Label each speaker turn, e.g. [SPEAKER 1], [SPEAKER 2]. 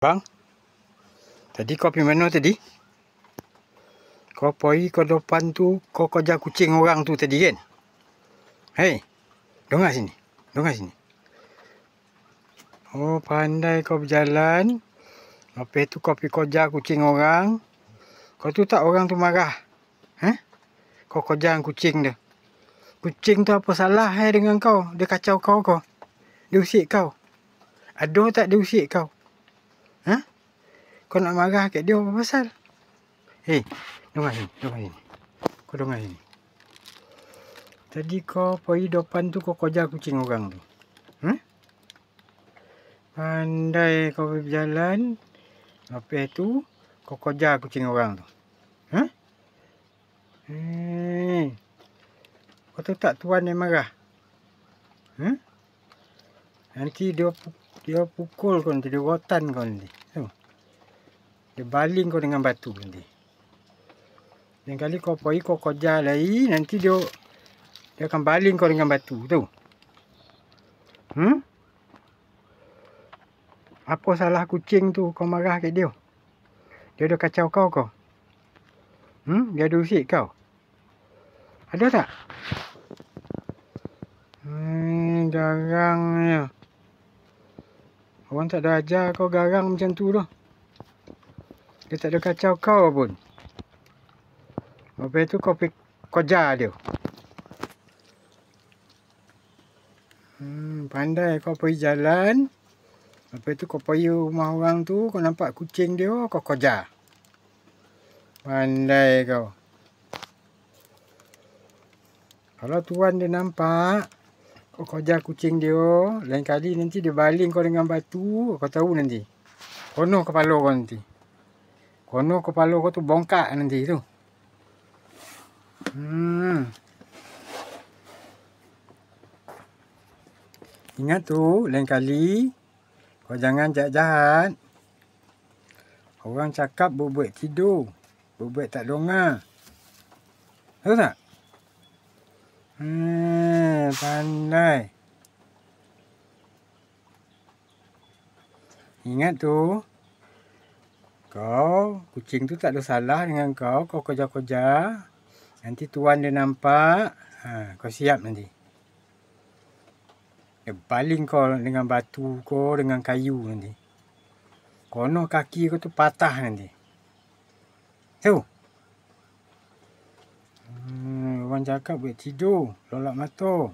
[SPEAKER 1] Bang, tadi kau pergi mana tadi? Kau pergi ke depan tu, kau kejar kucing orang tu tadi kan? Hei, dengar sini. Dengar sini. Oh, pandai kau berjalan. Lepas tu kau pergi kejar kucing orang. Kau tu tak orang tu marah. Kau kejar kucing dia. Kucing tu apa salah dengan kau? Dia kacau kau. Dia usik kau. Ada tak dia usik kau? Kau nak marah kat dia apa pasal? Hei, dengar sini. Kau dengar sini. Tadi kau pergi depan tu kau kejar kucing orang tu. Pandai kau berjalan. Lepas tu kau kejar kucing orang tu. Kau tu tak tuan yang marah? Nanti dia pukul kau nanti, dia rotan kau nanti. Dia baling kau dengan batu nanti. Lain kali kau pergi kau kejar lagi, nanti dia akan baling kau dengan batu tu. Apa salah kucing tu kau marah kat dia? Dia dah kacau kau. Dia ada usik kau. Ada tak? Garangnya. Orang tak ada ajar kau garang macam tu dah. Dia tak ada kacau kau pun. Lepas tu kau pergi kejar dia. Pandai kau pergi jalan. Lepas tu kau pergi rumah orang tu, kau nampak kucing dia, kau kejar. Pandai kau. Kalau tuan dia nampak kau kejar kucing dia, lain kali nanti dia baling kau dengan batu, kau tahu nanti. Kono kepala kau nanti. Kono kepala kau tu bongkak nanti tu. Ingat tu, lain kali kau jangan jahat-jahat. Orang cakap berbuat tidur, berbuat tak dengar. Tahu tak? Pandai. Ingat tu, kucing tu tak ada salah dengan kau kejar-kejar. Nanti tuan dia nampak, kau siap nanti. Dia baling kau dengan batu kau, dengan kayu nanti. Kono kaki kau tu patah nanti. Tu. Orang cakap buat tidur, lolak mata.